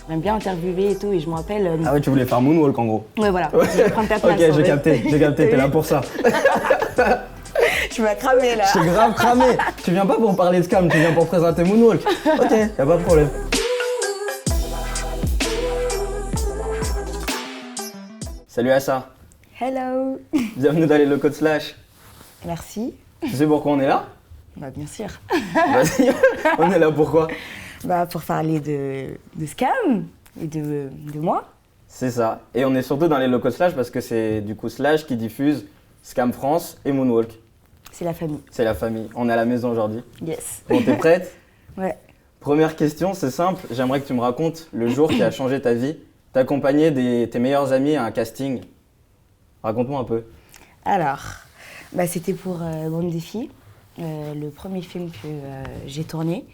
J'aime bien interviewer et tout, et je me rappelle... Ah ouais, tu voulais faire moonwalk en gros. Ouais, voilà, je vais prendre ta place. Ok, j'ai capté, t'es là pour ça. Tu m'as cramé là. Je suis grave cramé. Tu viens pas pour parler de scam, tu viens pour présenter moonwalk. Ok, y'a pas de problème. Salut Assa. Hello. Bienvenue dans les locaux de Slash. Merci. Tu sais pourquoi on est là? Bah bien sûr. Vas-y, on est là pourquoi? Bah pour parler de scam et de moi. C'est ça. Et on est surtout dans les locaux de Slash parce que c'est du coup Slash qui diffuse Scam France et Moonwalk. C'est la famille. C'est la famille. On est à la maison aujourd'hui. Yes. Bon, t'es prête? Ouais. Première question, c'est simple. J'aimerais que tu me racontes le jour qui a changé ta vie. T'as accompagné tes meilleurs amis à un casting. Raconte-moi un peu. Alors, bah, c'était pour Bande des filles, le premier film que j'ai tourné.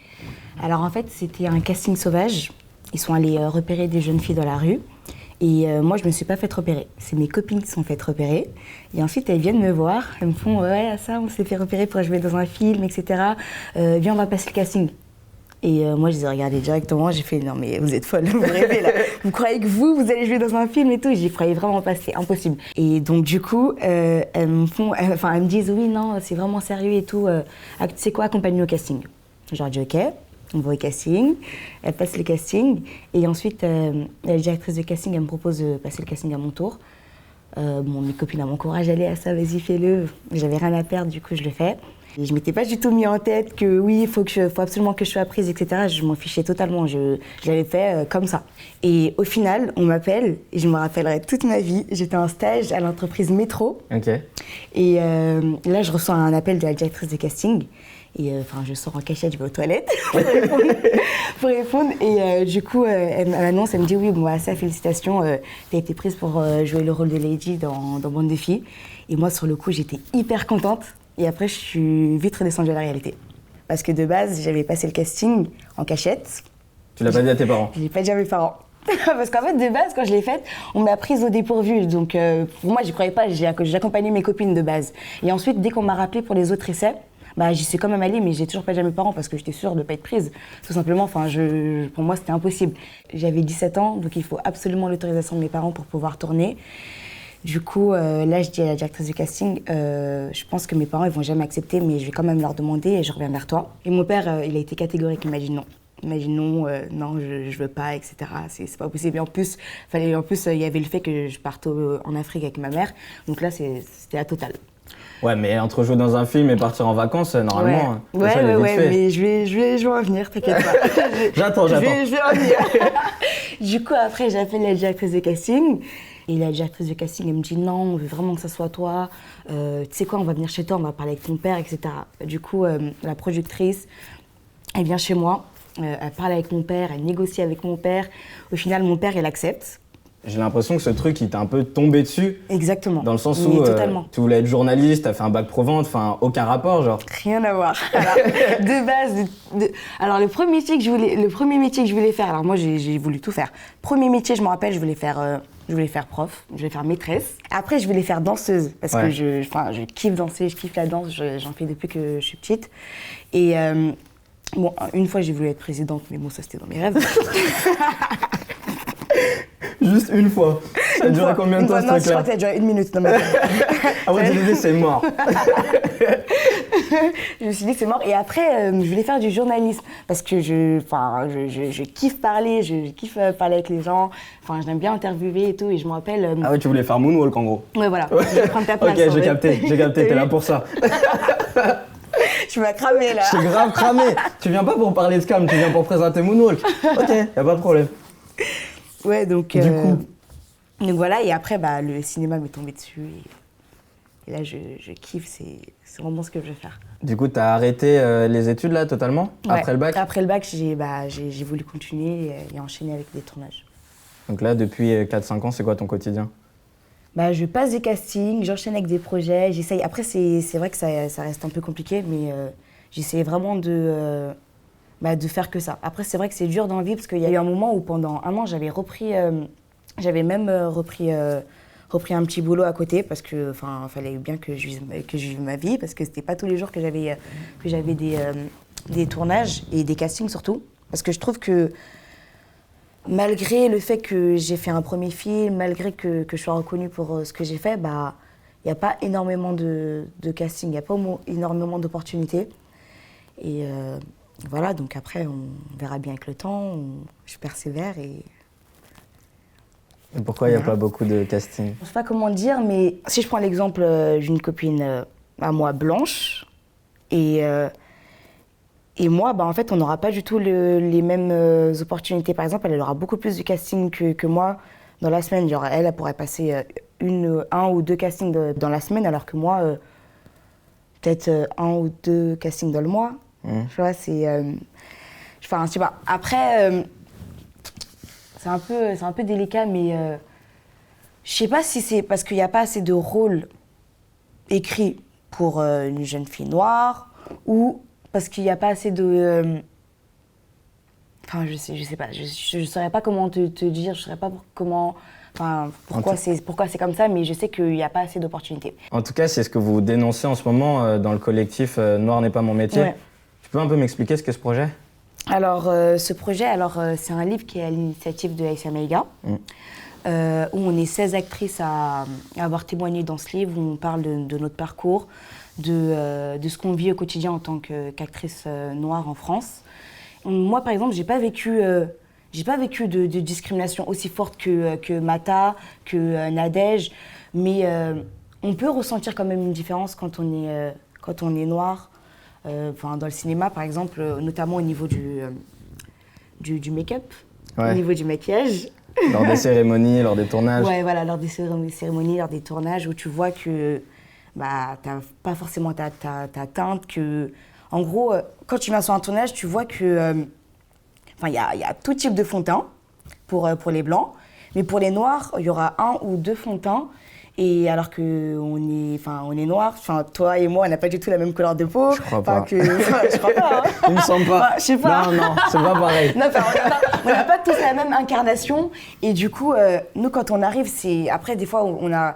Alors en fait, c'était un casting sauvage. Ils sont allés repérer des jeunes filles dans la rue. Et moi, je me suis pas faite repérer. C'est mes copines qui se sont faites repérer. Et ensuite, elles viennent me voir. Elles me font « Ouais, ça, on s'est fait repérer pour jouer dans un film, etc. Viens, on va passer le casting. » Et moi, je les ai regardées directement. J'ai fait « Non, mais vous êtes folle, vous rêvez là. Vous croyez que vous allez jouer dans un film et tout ?» J'y croyais vraiment pas, c'est impossible. Et donc, du coup, elles me disent « Oui, non, c'est vraiment sérieux et tout. Tu sais quoi, accompagne-nous au casting. » Je leur dis « Ok. » On va au casting, elle passe le casting et ensuite la directrice de casting elle me propose de passer le casting à mon tour. Mes copines m'encouragent, allez à ça, vas-y fais-le. J'avais rien à perdre, du coup je le fais. Et je m'étais pas du tout mis en tête que oui, il faut absolument que je sois prise, etc. Je m'en fichais totalement, je l'avais fait comme ça. Et au final, on m'appelle et je me rappellerai toute ma vie. J'étais en stage à l'entreprise Métro. Ok. Et là, je reçois un appel de la directrice de casting. Et je sors en cachette, je vais aux toilettes pour répondre. Et du coup, elle m'annonce, elle me dit oui, bon, ça, félicitations, t'as été prise pour jouer le rôle de Lady dans Bande des filles. Et moi, sur le coup, j'étais hyper contente. Et après, je suis vite redescendue à la réalité. Parce que de base, j'avais passé le casting en cachette. Tu l'as pas dit à tes parents? Je l'ai pas dit à mes parents. Parce qu'en fait, de base, quand je l'ai faite, on m'a prise au dépourvu. Donc, pour moi, j'y croyais pas. J'accompagnais mes copines de base. Et ensuite, dès qu'on m'a rappelé pour les autres essais, j'y suis quand même allée, mais j'ai toujours pas dit à mes parents parce que j'étais sûre de ne pas être prise. Tout simplement, pour moi, c'était impossible. J'avais 17 ans, donc il faut absolument l'autorisation de mes parents pour pouvoir tourner. Du coup, là, je dis à la directrice du casting, je pense que mes parents, ils vont jamais accepter, mais je vais quand même leur demander et je reviens vers toi. Et mon père, il a été catégorique, il m'a dit non. Il m'a dit non, non, je veux pas, etc. C'est pas possible. Et en plus, il y avait le fait que je parte en Afrique avec ma mère. Donc là, c'était la totale. Ouais, mais entre jouer dans un film et partir en vacances, normalement, ouais, mais je vais en venir, t'inquiète pas. J'attends. Je vais en venir. Du coup, après, j'appelle la directrice de casting. Et la directrice de casting, elle me dit non, on veut vraiment que ça soit toi. Tu sais quoi, on va venir chez toi, on va parler avec ton père, etc. Du coup, la productrice, elle vient chez moi, elle parle avec mon père, elle négocie avec mon père. Au final, mon père, il accepte. J'ai l'impression que ce truc, il t'a un peu tombé dessus. Exactement. Dans le sens où tu voulais être journaliste, t'as fait un bac pro-vente, enfin, aucun rapport, genre. Rien à voir. Alors, de base, alors le premier métier que je voulais faire, alors moi j'ai voulu tout faire. Premier métier, je me rappelle, je voulais faire prof, je voulais faire maîtresse. Après, je voulais faire danseuse parce que je kiffe danser, je kiffe la danse, j'en fais depuis que je suis petite. Et une fois, j'ai voulu être présidente, mais bon, ça c'était dans mes rêves. Juste une fois. Ça a duré combien de temps ce truc-là? Je crois que ça a duré 1 minute dans ma vie. Après, tu me dis c'est mort. Je me suis dit c'est mort. Et après, je voulais faire du journalisme parce que je kiffe parler, je kiffe parler avec les gens. Enfin, j'aime bien interviewer et tout. Et je me rappelle. Ah ouais, tu voulais faire moonwalk en gros. Ouais, voilà. Je vais prendre ta place. Ok, j'ai capté. T'es là pour ça. Tu m'as cramé là. Je suis grave cramé. Tu viens pas pour parler de scam, tu viens pour présenter moonwalk. Ok, y a pas de problème. Ouais, donc voilà, et après, le cinéma m'est tombé dessus. Et là, je kiffe, c'est vraiment ce que je veux faire. Du coup, t'as arrêté les études là, totalement? Ouais. Après le bac? Après le bac, j'ai voulu continuer et enchaîner avec des tournages. Donc là, depuis 4-5 ans, c'est quoi ton quotidien? Je passe des castings, j'enchaîne avec des projets, j'essaye. Après, c'est vrai que ça reste un peu compliqué, mais j'essaie vraiment de faire que ça. Après, c'est vrai que c'est dur dans la vie parce qu'il y a eu un moment où pendant 1 an, j'avais même repris un petit boulot à côté parce que, fallait bien que je vive ma vie parce que c'était pas tous les jours que j'avais des tournages et des castings surtout. Parce que je trouve que Malgré le fait que j'ai fait un premier film, malgré que je sois reconnue pour ce que j'ai fait, bah, il n'y a pas énormément de casting, il n'y a pas énormément d'opportunités. Et voilà, donc après, on verra bien avec le temps, je persévère et... Et pourquoi il n'y a pas beaucoup de casting? Je ne sais pas comment dire, mais si je prends l'exemple d'une copine à moi blanche, et moi, bah, en fait, on n'aura pas du tout les mêmes opportunités. Par exemple, elle aura beaucoup plus de casting que moi dans la semaine. Genre, elle pourrait passer un ou deux castings dans la semaine, alors que moi, peut-être un ou deux castings dans le mois. Tu vois, c'est... Enfin, je sais pas. Après, c'est un peu délicat, mais je sais pas si c'est parce qu'il n'y a pas assez de rôles écrits pour une jeune fille noire ou parce qu'il n'y a pas assez de... Enfin, je sais pas. Je saurais pas comment te dire. Je saurais pas comment... Enfin, pourquoi c'est comme ça, mais je sais qu'il n'y a pas assez d'opportunités. En tout cas, c'est ce que vous dénoncez en ce moment dans le collectif Noir n'est pas mon métier. Ouais. Tu peux un peu m'expliquer ce qu'est ce projet? Alors, ce projet, c'est un livre qui est à l'initiative de Aïssa Maïga, où on est 16 actrices à avoir témoigné dans ce livre, où on parle de notre parcours, de ce qu'on vit au quotidien en tant qu'actrice noire en France. Moi, par exemple, j'ai pas vécu de discrimination aussi forte que Mata, que Nadège, mais on peut ressentir quand même une différence quand on est noir. Dans le cinéma, par exemple, notamment au niveau du make-up, Ouais. au niveau du maquillage. Lors des cérémonies, lors des tournages. Ouais, voilà, lors des cérémonies, lors des tournages, où tu vois que bah, t'as pas forcément ta teinte, que... En gros, quand tu viens sur un tournage, tu vois que... il y a tout type de fond de teint pour les blancs, mais pour les noirs, il y aura un ou deux fonds de teint. Et alors qu'on est noirs, toi et moi, on n'a pas du tout la même couleur de peau. Je crois pas. Je crois pas. Hein. Il me semble pas. Je sais pas. Non, c'est pas pareil. Non, on n'a pas tous la même incarnation. Et du coup, nous, quand on arrive, après, des fois, on a...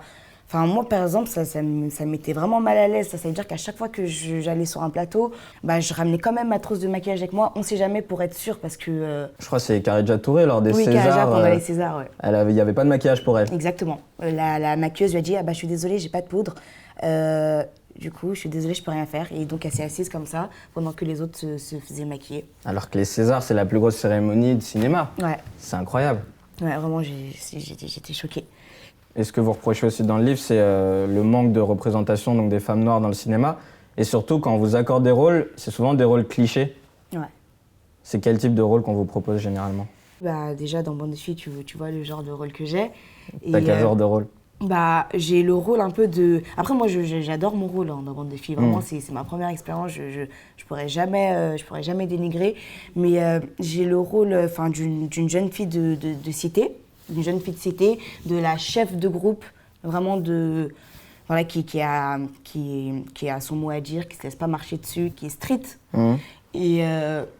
moi, par exemple, ça m'était vraiment mal à l'aise. Ça veut dire qu'à chaque fois que j'allais sur un plateau, bah, je ramenais quand même ma trousse de maquillage avec moi. On ne sait jamais pour être sûr parce que... Je crois que c'est Karidja Touré lors des Césars. Oui, Karidja pendant les Césars, ouais. Il n'y avait pas de maquillage pour elle. Exactement. La maquilleuse lui a dit « Ah bah, je suis désolée, j'ai pas de poudre. Du coup, je suis désolée, je peux rien faire. » Et donc, elle s'est assise comme ça pendant que les autres se faisaient maquiller. Alors que les Césars, c'est la plus grosse cérémonie de cinéma. Ouais. C'est incroyable. Ouais, vraiment, j'étais choquée. Et ce que vous reprochez aussi dans le livre, c'est le manque de représentation donc, des femmes noires dans le cinéma. Et surtout, quand on vous accorde des rôles, c'est souvent des rôles clichés. Ouais. C'est quel type de rôle qu'on vous propose généralement? Bah, déjà, dans Bande de filles, tu vois le genre de rôle que j'ai. T'as quel genre de rôle? Bah, j'ai le rôle un peu de... Après, moi, j'adore mon rôle dans Bande de filles. Vraiment, c'est ma première expérience. Je pourrais jamais dénigrer. Mais j'ai le rôle d'une jeune fille de cité. Une jeune fille de cité, de la chef de groupe, vraiment voilà, qui a son mot à dire, qui ne se laisse pas marcher dessus, qui est street. Et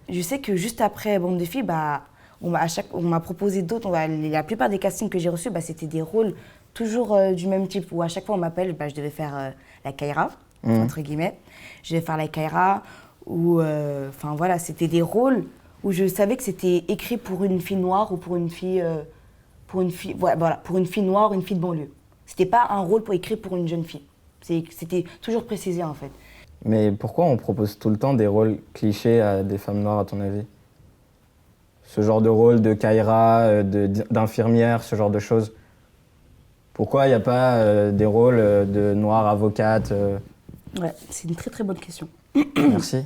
je sais que juste après Bande de filles, bah, on m'a proposé d'autres. La plupart des castings que j'ai reçus, bah, c'était des rôles toujours du même type, où à chaque fois on m'appelle, bah, je devais faire la Kaira, entre guillemets. Je devais faire la Kaira, où voilà, c'était des rôles où je savais que c'était écrit pour une fille noire ou pour une fille... pour une fille noire, une fille de banlieue. C'était pas un rôle écrit pour une jeune fille. C'était toujours précisé, en fait. Mais pourquoi on propose tout le temps des rôles clichés à des femmes noires, à ton avis? Ce genre de rôle de Kaira, d'infirmière, ce genre de choses. Pourquoi il n'y a pas des rôles de noire avocate Ouais, c'est une très très bonne question. Merci.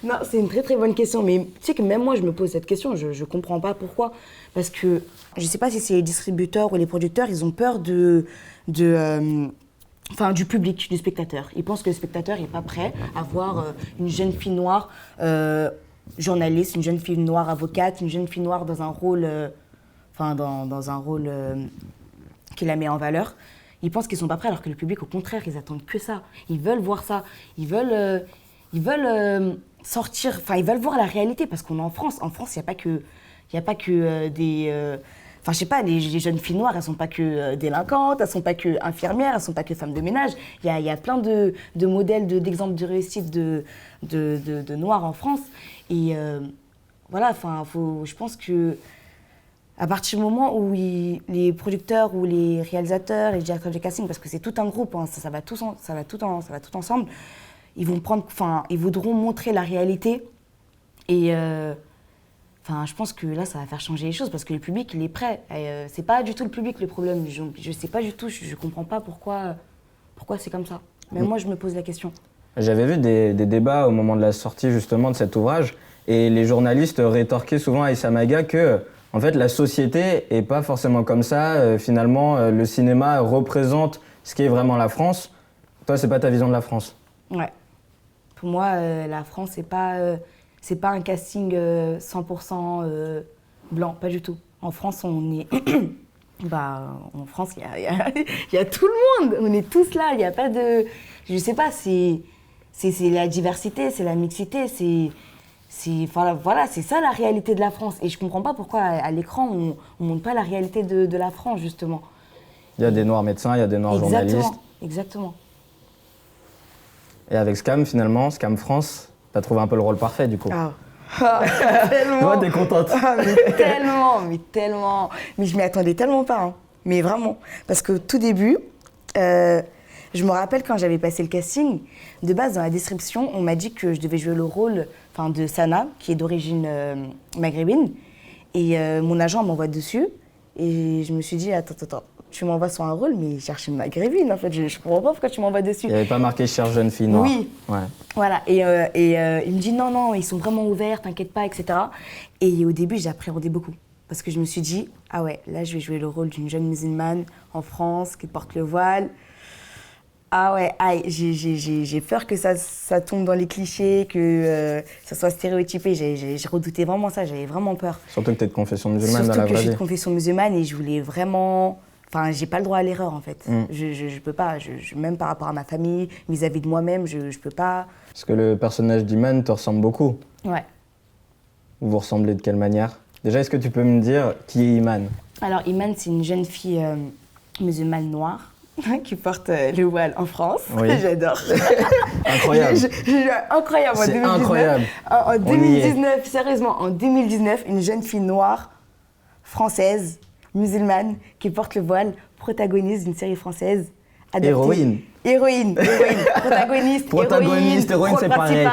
Non, c'est une très très bonne question, mais tu sais que même moi je me pose cette question, je comprends pas pourquoi. Parce que je sais pas si c'est les distributeurs ou les producteurs, ils ont peur du public, du spectateur. Ils pensent que le spectateur n'est pas prêt à voir une jeune fille noire journaliste, une jeune fille noire avocate, une jeune fille noire dans un rôle, dans un rôle qui la met en valeur. Ils pensent qu'ils sont pas prêts, alors que le public, au contraire, ils attendent que ça. Ils veulent voir ça. Ils veulent sortir. Enfin, ils veulent voir la réalité, parce qu'on est en France. En France, il y a pas que des. Enfin, je sais pas, les jeunes filles noires, elles sont pas que délinquantes, elles sont pas que infirmières, elles sont pas que femmes de ménage. Il y a plein de modèles, d'exemples de réussite de noirs en France. Et voilà, je pense que à partir du moment où les producteurs ou les réalisateurs, les directeurs de casting, parce que c'est tout un groupe, hein, ça va tout ensemble, ils voudront montrer la réalité. Et je pense que là, ça va faire changer les choses parce que le public, il est prêt. C'est pas du tout le public le problème. Je sais pas du tout, je comprends pas pourquoi c'est comme ça. Mais moi, je me pose la question. J'avais vu des débats au moment de la sortie justement de cet ouvrage et les journalistes rétorquaient souvent à Issa Maga que en fait la société est pas forcément comme ça. Finalement, le cinéma représente ce qui est vraiment la France. Toi, c'est pas ta vision de la France. Ouais. Pour moi, la France, c'est pas un casting 100% blanc, pas du tout. En France, on est... en France, il y a tout le monde. On est tous là. Il n'y a pas de... Je sais pas, c'est la diversité, c'est la mixité, c'est ça la réalité de la France. Et je comprends pas pourquoi à l'écran, on montre pas la réalité de la France, justement. Il y a des noirs médecins, il y a des noirs journalistes. Exactement. Et avec Scam, finalement, Scam France, t'as trouvé un peu le rôle parfait, du coup. Tellement. Toi, t'es contente. Mais tellement. Mais je m'y attendais tellement pas, hein. Mais vraiment. Parce qu'au tout début, je me rappelle quand j'avais passé le casting, de base, dans la description, on m'a dit que je devais jouer le rôle de Sana, qui est d'origine maghrébine. Et mon agent m'envoie dessus. Et je me suis dit, attends, tu m'envoies sur un rôle, mais il cherche une maghrébine, en fait. Je ne comprends pas pourquoi tu m'envoies dessus. Il n'y avait pas marqué cherche jeune fille noire. Oui. Ouais. Voilà. Et il me dit non, ils sont vraiment ouverts, t'inquiète pas, etc. Et au début, j'appréhendais beaucoup. Parce que je me suis dit, ah ouais, là, je vais jouer le rôle d'une jeune musulmane en France qui porte le voile. Ah ouais, j'ai peur que ça tombe dans les clichés, que ça soit stéréotypé. J'ai redouté vraiment ça, j'avais vraiment peur. Surtout que tu es de confession musulmane dans la vraie vie. Surtout que je suis de confession musulmane et je voulais vraiment... Enfin, j'ai pas le droit à l'erreur, en fait. Je peux pas, même par rapport à ma famille, vis-à-vis de moi-même, je peux pas. Parce que le personnage d'Iman te ressemble beaucoup. Ouais. Vous vous ressemblez de quelle manière? Déjà, est-ce que tu peux me dire qui est Iman? Alors, Iman, c'est une jeune fille musulmane noire qui porte le voile en France. Oui. J'adore. Incroyable. Incroyable. C'est incroyable. En 2019, sérieusement, en 2019, une jeune fille noire, française, musulmane, qui porte le voile, protagoniste d'une série française. Adaptée. Héroïne. Protagoniste, héroïne, c'est pareil.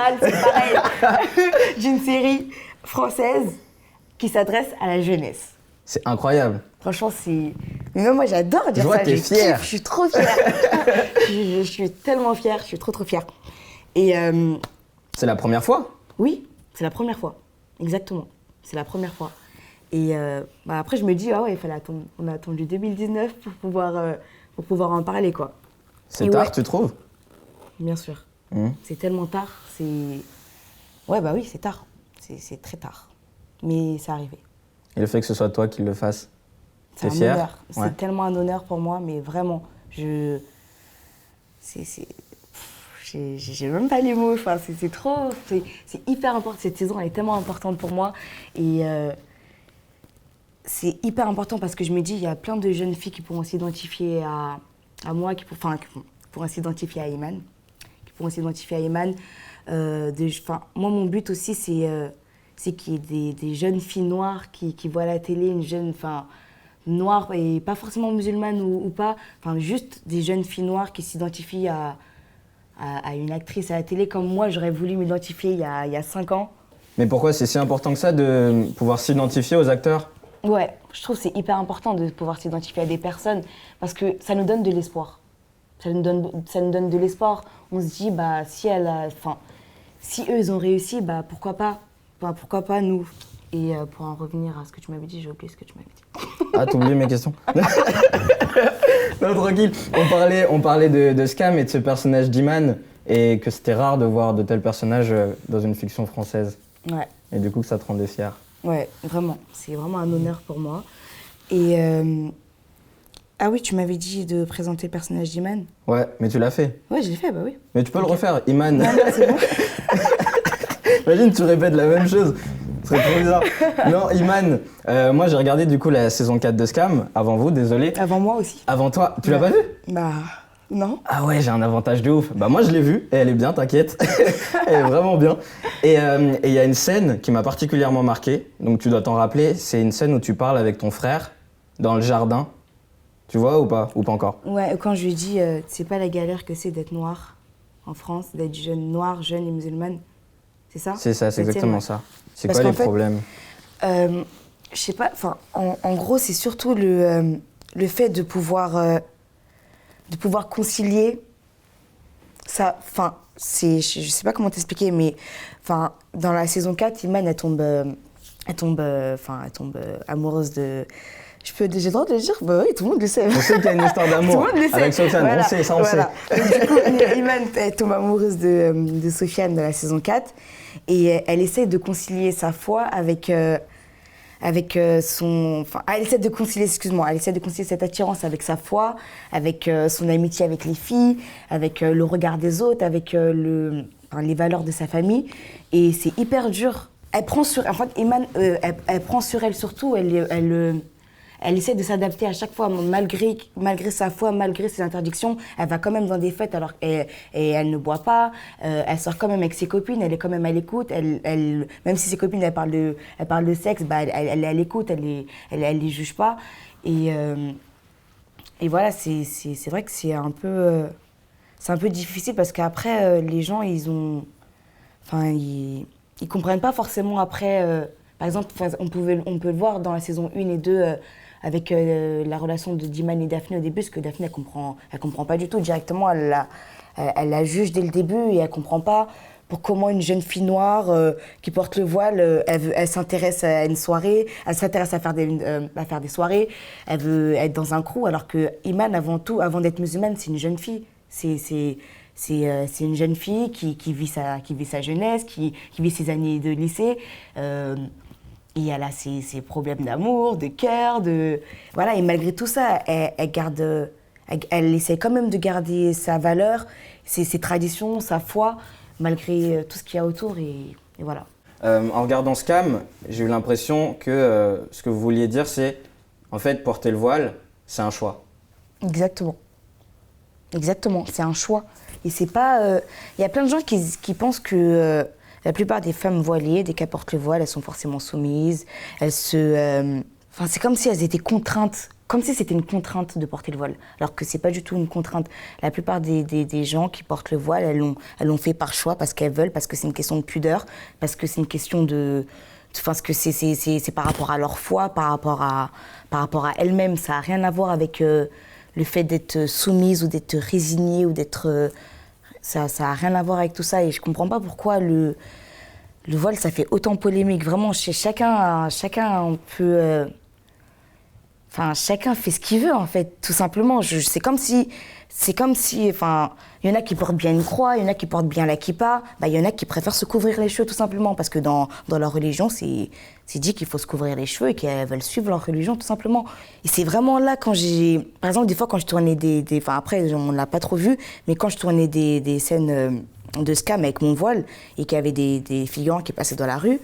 D'une série française qui s'adresse à la jeunesse. C'est incroyable. Franchement, c'est... Mais même moi, j'adore dire ça. Je vois, t'es fière. Je suis trop fière. je suis tellement fière, je suis trop fière. Et c'est la première fois? Oui, c'est la première fois. Exactement. C'est la première fois. Et après, je me dis, ah ouais, on a attendu 2019 pour pouvoir en parler, quoi. C'est tard, tu trouves? Bien sûr. C'est tellement tard. Ouais, bah oui, c'est tard. C'est très tard. Mais c'est arrivé. Et le fait que ce soit toi qui le fasses, t'es fière? Honneur. Ouais. C'est tellement un honneur pour moi, mais vraiment, j'ai même pas les mots. Enfin, c'est hyper important. Cette saison, elle est tellement importante pour moi. Et c'est hyper important parce que je me dis, il y a plein de jeunes filles qui pourront s'identifier à moi, qui pourront s'identifier à Iman. Moi, mon but aussi, c'est qu'il y ait des jeunes filles noires qui voient la télé, une jeune noire, et pas forcément musulmane ou pas, juste des jeunes filles noires qui s'identifient à une actrice à la télé comme moi, j'aurais voulu m'identifier il y a 5 ans. Mais pourquoi c'est si important que ça de pouvoir s'identifier aux acteurs? Ouais, je trouve que c'est hyper important de pouvoir s'identifier à des personnes parce que ça nous donne de l'espoir. Ça nous donne de l'espoir. On se dit, si eux, ils ont réussi, pourquoi pas? Pourquoi pas nous? Et pour en revenir à ce que tu m'avais dit, j'ai oublié ce que tu m'avais dit. Ah, t'as oublié mes questions? Non, tranquille. On parlait de Scam et de ce personnage d'Iman et que c'était rare de voir de tels personnages dans une fiction française. Ouais. Et du coup, que ça te rendait fière. Ouais, vraiment. C'est vraiment un honneur pour moi. Et... Ah oui, tu m'avais dit de présenter le personnage d'Iman. Ouais, mais tu l'as fait. Ouais, je l'ai fait, bah oui. Mais tu peux le refaire, Iman. Non, c'est bon. Imagine, tu répètes la même chose. Ce serait trop bizarre. Non, Iman, moi j'ai regardé du coup la saison 4 de Scam, avant vous, désolé. Avant moi aussi. Avant toi, tu l'as pas vu? Bah, Non? Ah ouais, j'ai un avantage de ouf. Bah moi je l'ai vue et elle est bien, t'inquiète. Elle est vraiment bien. Et il y a une scène qui m'a particulièrement marqué, donc tu dois t'en rappeler, c'est une scène où tu parles avec ton frère dans le jardin. Tu vois ou pas? Ou pas encore? Ouais, quand je lui dis, c'est pas la galère que c'est d'être noire en France, d'être jeune, noire, jeune et musulmane. C'est ça? C'est ça, c'est Cette exactement scène, ouais. ça. C'est Parce quoi les qu'en fait, problèmes? Je sais pas, enfin, en gros, c'est surtout le fait de pouvoir concilier ça. Enfin, je sais pas comment t'expliquer, mais enfin, dans la saison 4, Iman, elle tombe amoureuse de. J'ai le droit de le dire? Bah oui, tout le monde le sait. On sait qu'il y a une histoire Tout d'amour le monde le sait. avec Sofiane, Voilà, on sait, ça on voilà. sait. Donc, du coup, Iman, elle tombe amoureuse de Sofiane dans la saison 4 et elle essaie de concilier sa foi avec son... Enfin, elle essaie de concilier, excuse-moi, elle essaie de concilier cette attirance avec sa foi, avec son amitié avec les filles, avec le regard des autres, avec les valeurs de sa famille. Et c'est hyper dur. Elle prend sur... En fait, Iman, elle prend sur elle surtout, elle essaie de s'adapter à chaque fois, malgré sa foi, malgré ses interdictions. Elle va quand même dans des fêtes et elle ne boit pas. Elle sort quand même avec ses copines, elle est quand même à l'écoute. Même si ses copines elles parlent de sexe, bah, elle est à l'écoute, elle les juge pas. Et voilà, c'est vrai que c'est un peu difficile parce qu'après, les gens, ils comprennent pas forcément après. Par exemple, on peut le voir dans la saison 1 et 2 avec la relation de Diman et Daphné au début, parce que Daphné, elle comprend pas du tout. Directement, elle la juge dès le début et elle comprend pas pour comment une jeune fille noire qui porte le voile, elle s'intéresse à une soirée, elle s'intéresse à faire des soirées, elle veut être dans un crew, alors que Iman, avant tout, avant d'être musulmane, c'est une jeune fille. C'est une jeune fille qui vit sa jeunesse, qui vit ses années de lycée. Et elle a ses problèmes d'amour, de cœur, voilà. Et malgré tout ça, elle essaie quand même de garder sa valeur, ses traditions, sa foi, malgré tout ce qu'il y a autour. Et voilà. En regardant Scam, j'ai eu l'impression que ce que vous vouliez dire, c'est en fait porter le voile, c'est un choix. Exactement. Exactement, c'est un choix. Et c'est pas. Il y a plein de gens qui pensent que la plupart des femmes voilées, dès qu'elles portent le voile, elles sont forcément soumises. Enfin, c'est comme si elles étaient contraintes, comme si c'était une contrainte de porter le voile. Alors que c'est pas du tout une contrainte. La plupart des gens qui portent le voile, elles l'ont fait par choix, parce qu'elles veulent, parce que c'est une question de pudeur, parce que c'est une question de. Parce que c'est par rapport à leur foi, par rapport à elles-mêmes. Ça n'a rien à voir avec le fait d'être soumise ou d'être résignée ou d'être. Ça n'a rien à voir avec tout ça. Et je ne comprends pas pourquoi le voile, ça fait autant polémique. Vraiment, chacun peut. Chacun fait ce qu'il veut, en fait, tout simplement. C'est comme si, enfin, il y en a qui portent bien une croix, il y en a qui portent bien la kippa, il y en a qui préfèrent se couvrir les cheveux, tout simplement, parce que dans leur religion, c'est dit qu'il faut se couvrir les cheveux et qu'elles veulent suivre leur religion, tout simplement. Et c'est vraiment là, par exemple, des fois, quand je tournais après, on ne l'a pas trop vu, mais quand je tournais des scènes de scam avec mon voile et qu'il y avait des figurants qui passaient dans la rue,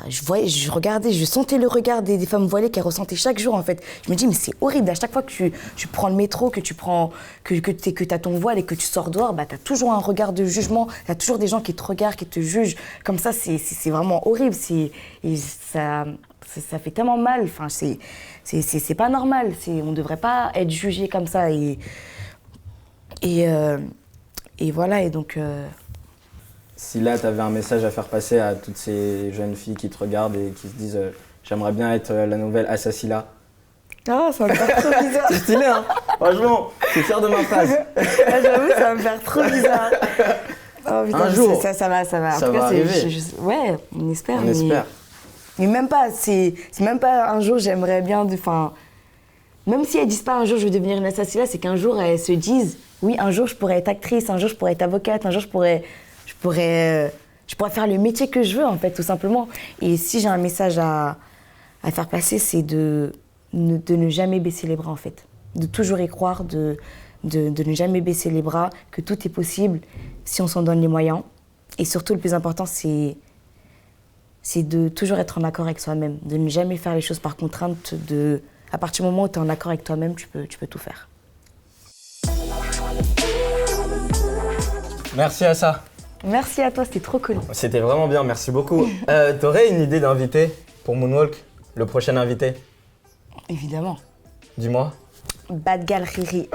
je regardais, je sentais le regard des femmes voilées qu'elles ressentaient chaque jour, en fait. Je me dis, mais c'est horrible, à chaque fois que tu prends le métro, que tu as ton voile et que tu sors dehors, tu as toujours un regard de jugement, tu as toujours des gens qui te regardent, qui te jugent. Comme ça, c'est vraiment horrible. Et ça fait tellement mal, enfin, c'est pas normal. On devrait pas être jugé comme ça. Et voilà, et donc... Si là, tu avais un message à faire passer à toutes ces jeunes filles qui te regardent et qui se disent j'aimerais bien être la nouvelle Assassila. Ah, ça va me faire trop bizarre. C'est stylé, hein. Franchement, je suis fier de ma phrase. J'avoue, ça va me faire trop bizarre. Oh, putain, un jour, ça va. En tout cas, arriver. Ouais, on espère. On espère. Mais même pas, c'est même pas un jour j'aimerais bien... Même si elles disent pas un jour je vais devenir une Assassila, c'est qu'un jour elles se disent oui, un jour je pourrais être actrice, un jour je pourrais être avocate, un jour je pourrais faire le métier que je veux, en fait, tout simplement. Et si j'ai un message à faire passer, c'est de ne jamais baisser les bras, en fait. De toujours y croire, de ne jamais baisser les bras, que tout est possible si on s'en donne les moyens. Et surtout, le plus important, c'est de toujours être en accord avec soi-même, de ne jamais faire les choses par contrainte. À partir du moment où tu es en accord avec toi-même, tu peux tout faire. Merci à ça. Merci à toi, c'était trop cool. C'était vraiment bien, merci beaucoup. T'aurais une idée d'invité pour Moonwalk, le prochain invité? Évidemment. Dis-moi. Bad Gal Riri.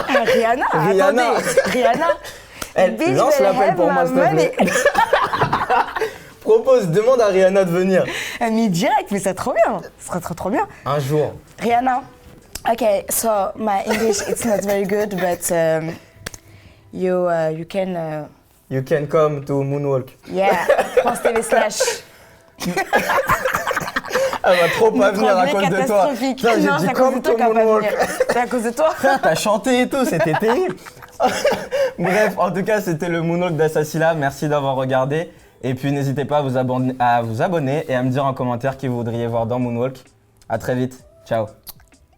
Rihanna, Rihanna. attendez. Rihanna. Elle Bitch, lance better l'appel have pour moi, my s'il te plaît. money. Propose, demande à Rihanna de venir. Mais direct, mais c'est trop bien. Ce serait trop bien. Un jour. Rihanna. Okay, so my English it's not very good, but you can You can come to Moonwalk. yeah. France TV / Elle va trop pas venir à Notre cause anglais de toi. catastrophique. Putain, j'ai Non, dit c'est à cause de come toi to qu'elle va pas Moonwalk. venir. C'est à cause de toi. T'as chanté et tout, c'était terrible. Bref, en tout cas, c'était le Moonwalk d'Assassila. Merci d'avoir regardé. Et puis, n'hésitez pas à vous abonner et à me dire en commentaire qui vous voudriez voir dans Moonwalk. À très vite. Ciao.